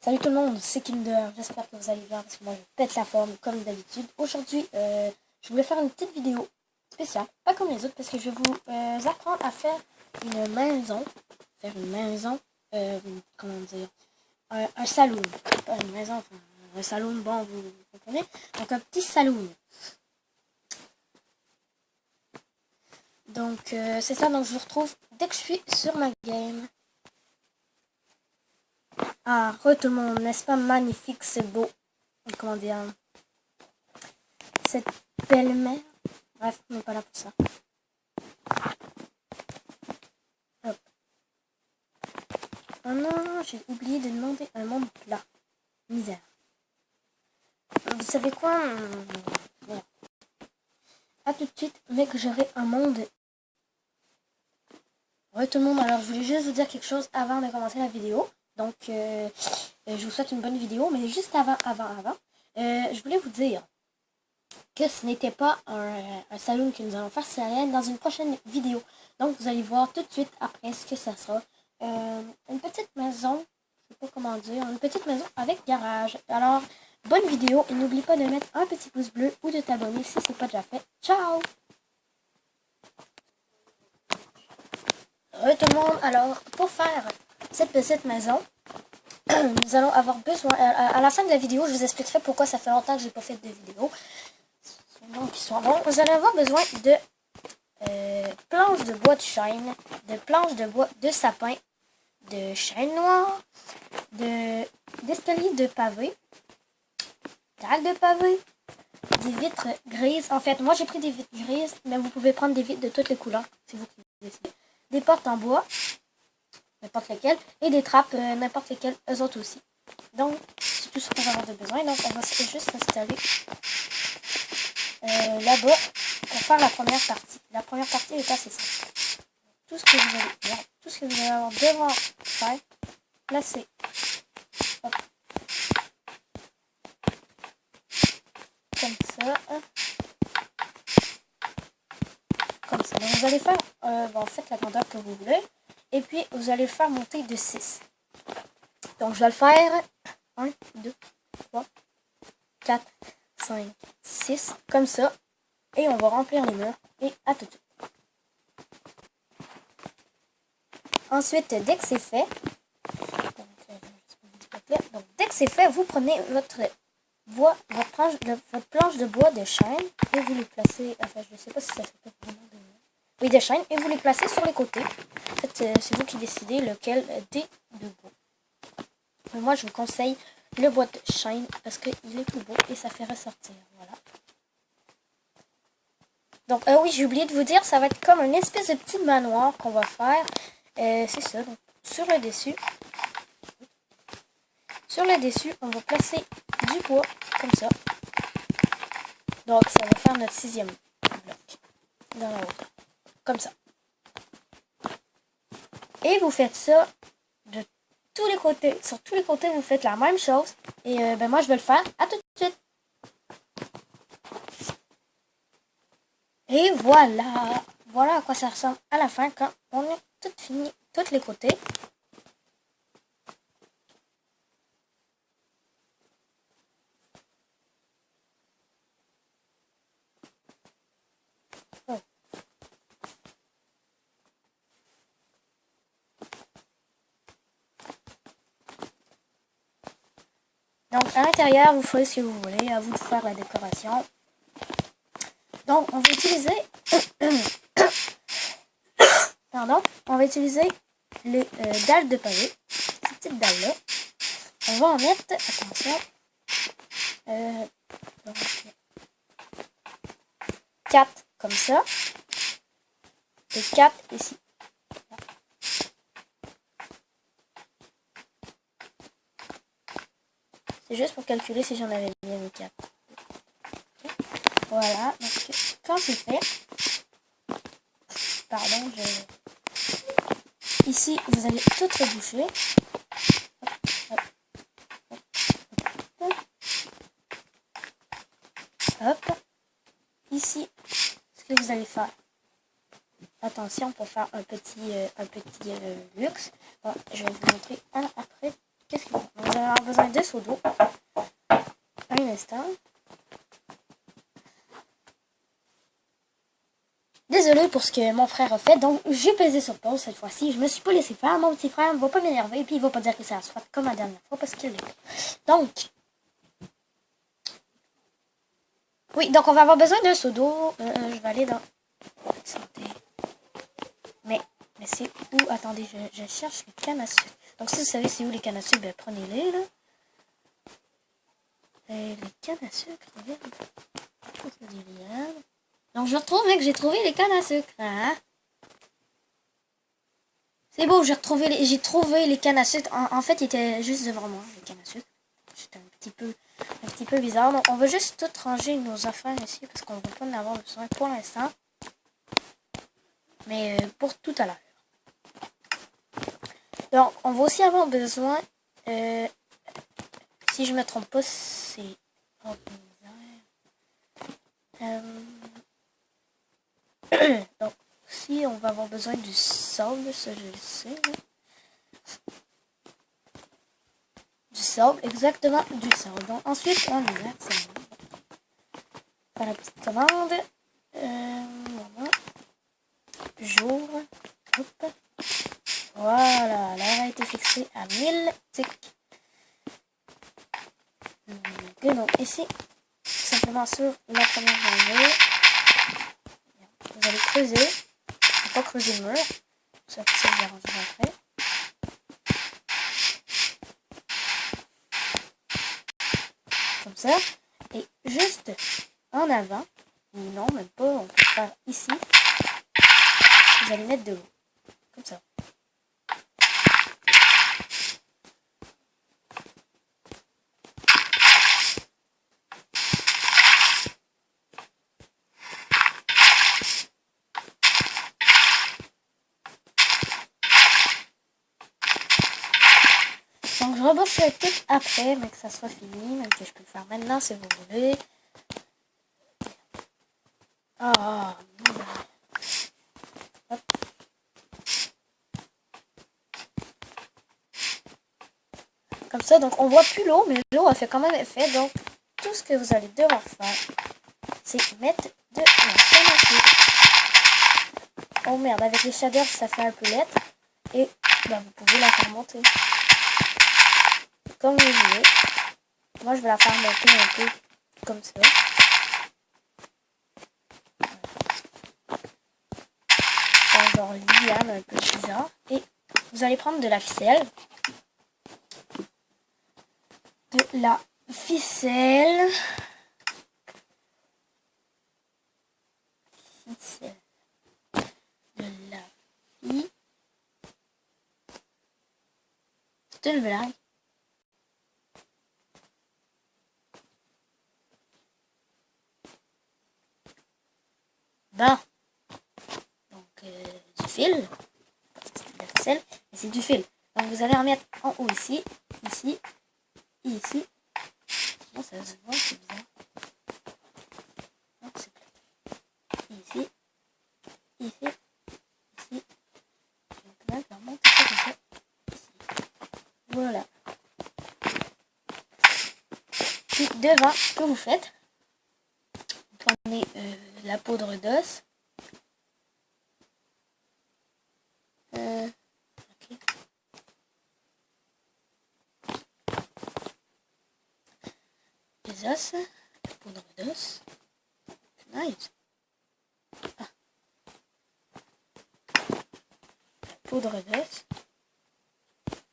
Salut tout le monde, c'est Kinder, j'espère que vous allez bien parce que moi je pète la forme comme d'habitude. Aujourd'hui, je voulais faire une petite vidéo spéciale, pas comme les autres, parce que je vais vous apprendre à faire une maison. Comment dire, un saloon. Pas une maison, enfin un saloon, bon, vous comprenez. Donc un petit saloon. Donc c'est ça, donc je vous retrouve dès que je suis sur ma game. Ah, tout le monde, n'est-ce pas magnifique, c'est beau. Comment dire, cette belle mer. Bref, on n'est pas là pour ça. Hop. Oh non, j'ai oublié de demander un monde plat. Misère. Vous savez quoi? Voilà. A tout de suite, mais que j'aurai un monde. Ouais tout le monde, alors je voulais juste vous dire quelque chose avant de commencer la vidéo. Donc, je vous souhaite une bonne vidéo, mais juste avant, je voulais vous dire que ce n'était pas un saloon que nous allons faire, c'est rien dans une prochaine vidéo. Donc, vous allez voir tout de suite après ce que ça sera. Une petite maison, je sais pas comment dire, une petite maison avec garage. Alors, bonne vidéo et n'oublie pas de mettre un petit pouce bleu ou de t'abonner si c'est pas déjà fait. Ciao! Tout le monde, alors pour faire cette petite maison, nous allons avoir besoin, à la fin de la vidéo, je vous expliquerai pourquoi ça fait longtemps que j'ai pas fait de vidéo. Donc, ils sont bons. Vous allez avoir besoin de planches de bois de chêne, de planches de bois de sapin, de chêne noir, d'escaliers de pavé, dalles de pavé, des vitres grises. En fait, moi j'ai pris des vitres grises, mais vous pouvez prendre des vitres de toutes les couleurs, c'est vous qui décidez. Des portes en bois, n'importe lesquelles, et des trappes, n'importe lesquelles, eux autres aussi. Donc, c'est tout ce qu'on va avoir de besoin. Donc, on va juste s'installer là-bas pour faire la première partie. La première partie est assez simple. Tout ce que vous allez avoir devoir faire, placer. Hop. Comme ça. Comme ça. Donc, vous allez faire, faites la grandeur que vous voulez. Et puis, vous allez le faire monter de 6. Donc, je vais le faire 1, 2, 3, 4, 5, 6. Comme ça. Et on va remplir les murs. Et à tout de suite. Ensuite, dès que c'est fait, dès que c'est fait, vous prenez votre planche de bois de chêne et vous les placez, enfin je ne sais pas si ça s'appelle vraiment de chêne, et vous les placez sur les côtés. En fait, c'est vous qui décidez lequel des deux bois. Mais moi, je vous conseille le bois de chêne parce qu'il est plus beau et ça fait ressortir. Voilà. Donc, oui, j'ai oublié de vous dire, ça va être comme une espèce de petit manoir qu'on va faire. C'est ça. Donc, sur le dessus, on va placer du bois comme ça. Donc, ça va faire notre 6e bloc dans la hauteur. Comme ça. Et vous faites ça de tous les côtés. Sur tous les côtés, vous faites la même chose. Et moi, je vais le faire. À tout de suite. Et voilà. Voilà à quoi ça ressemble à la fin quand on est tout fini, tous les côtés. Oh. Donc, à l'intérieur, vous ferez ce que vous voulez. À vous de faire la décoration. Donc, on va utiliser... Pardon. On va utiliser les dalles de pavé. Ces petites dalles-là. On va en mettre... Attention. Donc, 4 comme ça. Et 4 ici. C'est juste pour calculer si j'en avais bien mis 4. Voilà, donc quand c'est fait, pardon, ici vous allez tout reboucher. que vous allez faire. Attention pour faire un petit luxe. Bon, je vais vous montrer un après. Qu'est-ce qu'il faut. Vous allez avoir besoin de seaux d'eau. Un instant. Désolée pour ce que mon frère a fait, donc j'ai pesé sur pause cette fois-ci. Je me suis pas laissé faire. Mon petit frère ne va pas m'énerver et puis il va pas dire que c'est à soi comme la dernière fois parce qu'il l'est. Donc, oui, donc on va avoir besoin d'un seau d'eau. Je vais aller dans santé. Mais c'est où? Attendez, je cherche les cannes à sucre. Donc si vous savez c'est où les cannes à sucre, ben prenez-les là. Les cannes à sucre, regarde. Donc je retrouve que j'ai trouvé les cannes à sucre. Hein? C'est beau, j'ai trouvé les cannes à sucre. En fait, il était juste devant moi, les cannes à sucre. C'était un petit peu bizarre. Donc on va juste tout ranger nos affaires ici parce qu'on ne va pas en avoir besoin pour l'instant. Mais pour tout à l'heure. Donc on va aussi avoir besoin, si je me trompe pas, c'est... Oh, donc, si on va avoir besoin du sable, ça je le sais. Là. Du sable, exactement du sable. Donc, ensuite, on y va. Faire la petite commande. Voilà. J'ouvre. Hop. Voilà, l'heure a été fixée à 1000 tics. Donc, ici, simplement sur la première rangée. Vous allez creuser. Il ne faut pas creuser le mur. Ça, je vais arranger après. Comme ça. Et juste en avant, ou non, même pas, on peut le faire ici. Vous allez mettre de l'eau. Comme ça. Donc je rebouche tout après, mais que ça soit fini, même que je peux le faire maintenant si vous voulez. Ah, hop. Comme ça, donc on voit plus l'eau, mais l'eau a fait quand même effet. Donc tout ce que vous allez devoir faire, c'est mettre de la canne à sucre. Oh merde, avec les shaders ça fait un peu lettre. Et bah, vous pouvez la faire monter. Comme vous voulez. Moi je vais la faire monter un peu comme ça. Genre liane un peu bizarre. Et vous allez prendre de la ficelle. De la ficelle. De la ficelle. C'est une blague. Bon. Donc, du fil. C'est de la ficelle. Mais c'est du fil. Donc, vous allez en mettre en haut ici. Ici. Et ici. Bon, ça se voit, c'est bizarre. Non, c'est plat. Ici. Ici. Ici. Donc là, je vais remonter ça comme ça. Ici. Voilà. Puis, devant, ce que vous faites, vous prenez la poudre d'os. Ok. Les os, la poudre d'os. Nice. Ah. La poudre d'os.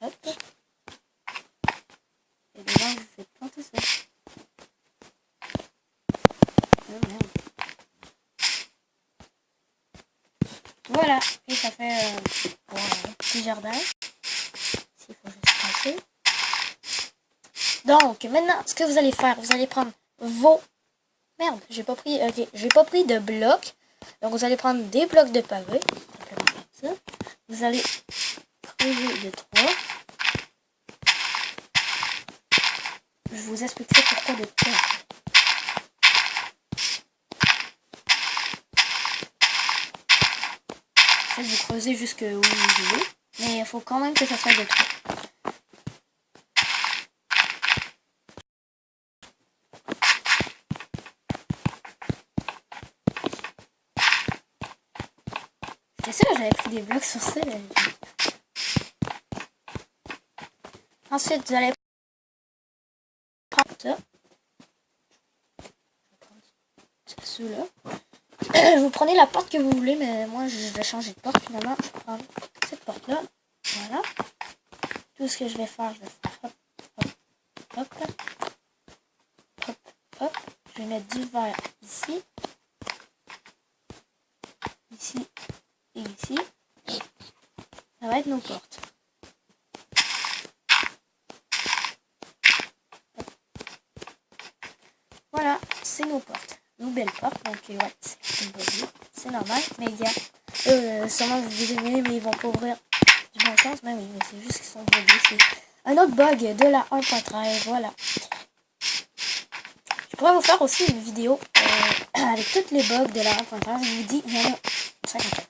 Hop. Et dedans, vous faites planter ça. Oh, merde. Voilà. Et ça fait pour un petit jardin. Ici, il faut juste passer. Donc, maintenant, ce que vous allez faire, vous allez prendre vos... Merde, j'ai pas pris... Ok, j'ai pas pris de blocs. Donc, vous allez prendre des blocs de pavé. Simplement comme ça. Vous allez creuser de 3. Je vous expliquerai pourquoi de 3. fait, vous creusez jusque où vous voulez. Mais il faut quand même que ça soit de trop. J'étais sûre que j'avais pris des blocs sur ça. Ensuite, vous allez prendre ça. Je vais prendre ceux-là. Vous prenez la porte que vous voulez, mais moi je vais changer de porte finalement. Je vais prendre cette porte-là. Voilà. Tout ce que je vais faire hop, hop, hop, hop, hop. Je vais mettre du verre ici, ici et ici. Ça va être nos portes. Voilà, c'est nos portes. Nos belles portes. Donc ouais, c'est une bonne idée. C'est normal. Mais il y a sûrement vous vous aimez, mais ils vont pas ouvrir du bon sens. Mais oui, mais c'est juste qu'ils sont buggés. C'est un autre bug de la 1.13. Voilà. Je pourrais vous faire aussi une vidéo avec tous les bugs de la 1.13. Je vous dis, il y en a 54.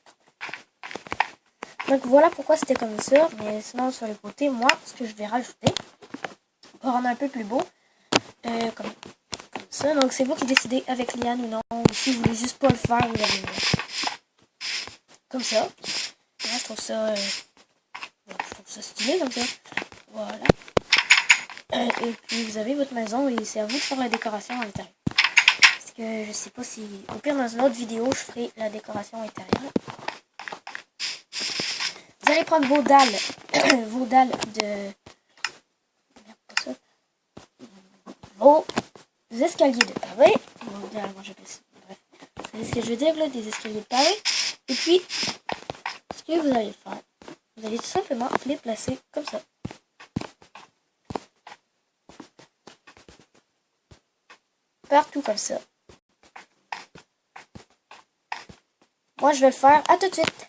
Donc voilà pourquoi c'était comme ça. Mais sinon sur les côtés, moi, ce que je vais rajouter pour rendre un peu plus beau, comme ça. Donc c'est vous qui décidez avec Liane ou non. Ou si vous voulez juste pas le faire, vous avez comme ça. Moi, je trouve ça stylé comme ça. Voilà. Et puis vous avez votre maison et c'est à vous de faire la décoration à l'intérieur. Parce que je sais pas si... Au pire, dans une autre vidéo, je ferai la décoration intérieure. Vous allez prendre vos dalles. Vos dalles de... Merde, pas ça. Vos escaliers de pavé. Vos dalles, moi j'appelle ça. Bref. Vous savez ce que je veux dire là, des escaliers de pavé. Et puis, ce que vous allez faire, vous allez tout simplement les placer comme ça. Partout comme ça. Moi, je vais le faire. À tout de suite.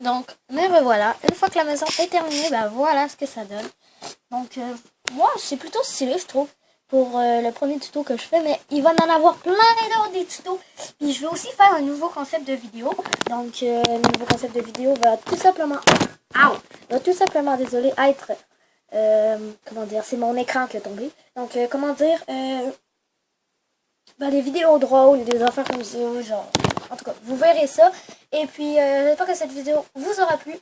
Donc, me revoilà. Une fois que la maison est terminée, ben voilà ce que ça donne. Donc, moi, c'est plutôt stylé, je trouve, pour le premier tuto que je fais. Mais il va en avoir plein d'autres des tutos. Puis, je vais aussi faire un nouveau concept de vidéo. Donc, le nouveau concept de vidéo va tout simplement... Va tout simplement, désolé, être... comment dire, c'est mon écran qui est tombé. Donc, comment dire, des vidéos drôles, des affaires comme ça, genre, en tout cas, vous verrez ça. Et puis, j'espère que cette vidéo vous aura plu.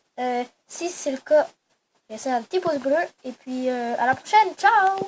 Si c'est le cas, laissez un petit pouce bleu. Et puis, à la prochaine, ciao!